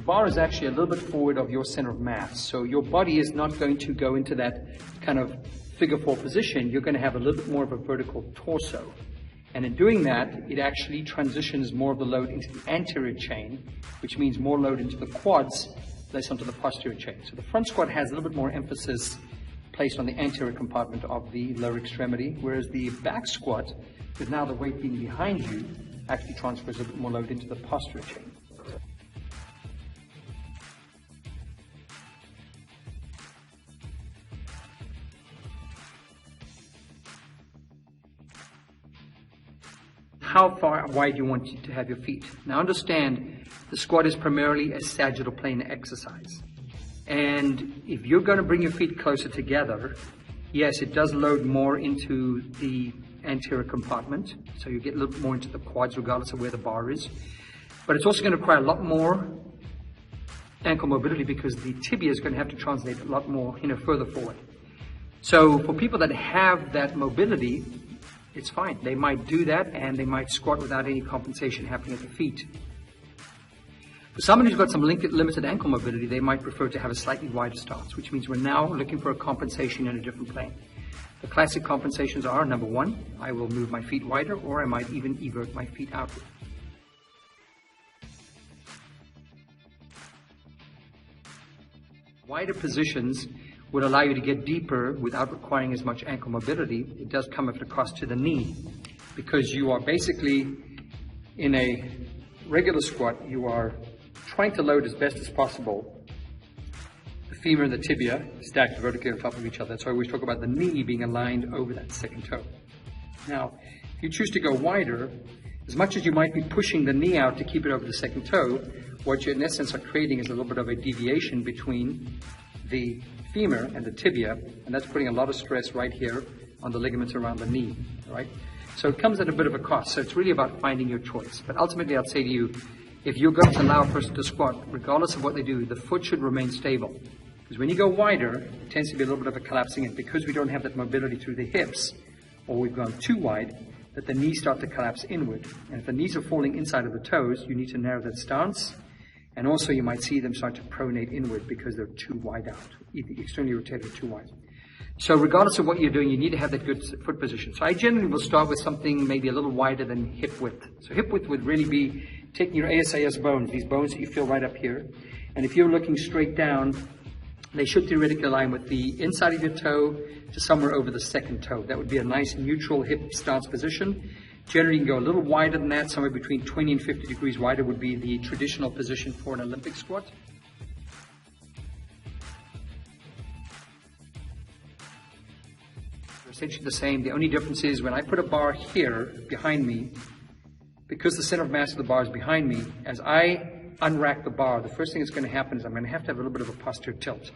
bar is actually a little bit forward of your center of mass. So your body is not going to go into that kind of figure four position. You're going to have a little bit more of a vertical torso. And in doing that, it actually transitions more of the load into the anterior chain, which means more load into the quads, less onto the posterior chain. So the front squat has a little bit more emphasis placed on the anterior compartment of the lower extremity, whereas the back squat, with now the weight being behind you, actually transfers a bit more load into the posterior chain. How far wide you want to have your feet. Now understand, the squat is primarily a sagittal plane exercise. And if you're going to bring your feet closer together, yes, it does load more into the anterior compartment. So you get a little bit more into the quads regardless of where the bar is. But it's also going to require a lot more ankle mobility because the tibia is going to have to translate a lot more, further forward. So for people that have that mobility, it's fine. They might do that and they might squat without any compensation happening at the feet. For someone who's got some limited ankle mobility, they might prefer to have a slightly wider stance, which means we're now looking for a compensation in a different plane. The classic compensations are, number one, I will move my feet wider, or I might even evert my feet outward. Wider positions would allow you to get deeper without requiring as much ankle mobility. It does come at a cost to the knee because you are basically in a regular squat, you are trying to load as best as possible the femur and the tibia stacked vertically on top of each other. That's why we always talk about the knee being aligned over that second toe. Now, if you choose to go wider, as much as you might be pushing the knee out to keep it over the second toe, what you in essence are creating is a little bit of a deviation between the femur and the tibia, and that's putting a lot of stress right here on the ligaments around the knee, right? So it comes at a bit of a cost, so it's really about finding your choice. But ultimately, I'd say to you, if you're going to allow a person to squat, regardless of what they do, the foot should remain stable. Because when you go wider, it tends to be a little bit of a collapsing in. Because we don't have that mobility through the hips, or we've gone too wide, that the knees start to collapse inward. And if the knees are falling inside of the toes, you need to narrow that stance. And also you might see them start to pronate inward because they're too wide out, externally rotated or too wide. So regardless of what you're doing, you need to have that good foot position. So I generally will start with something maybe a little wider than hip width. So hip width would really be taking your ASIS bones, these bones that you feel right up here. And if you're looking straight down, they should theoretically align with the inside of your toe to somewhere over the second toe. That would be a nice neutral hip stance position. Generally, you can go a little wider than that, somewhere between 20 and 50 degrees wider would be the traditional position for an Olympic squat. They're essentially the same. The only difference is when I put a bar here behind me, because the center of mass of the bar is behind me, as I unrack the bar, the first thing that's going to happen is I'm going to have a little bit of a posterior tilt.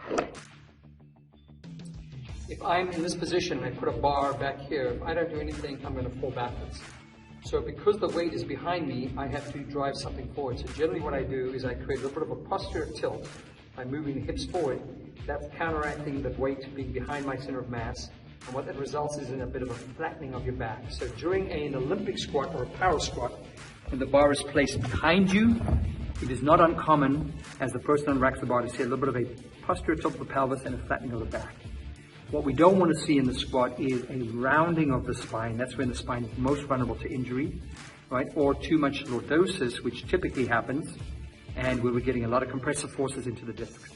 If I'm in this position and I put a bar back here, if I don't do anything, I'm going to fall backwards. So because the weight is behind me, I have to drive something forward. So generally what I do is I create a little bit of a posterior tilt by moving the hips forward. That's counteracting the weight being behind my center of mass. And what that results is in a bit of a flattening of your back. So during an Olympic squat or a power squat, when the bar is placed behind you, it is not uncommon as the person unracks the bar to see a little bit of a posterior tilt of the pelvis and a flattening of the back. What we don't want to see in the squat is a rounding of the spine. That's when the spine is most vulnerable to injury, right? Or too much lordosis, which typically happens, and where we're getting a lot of compressive forces into the discs.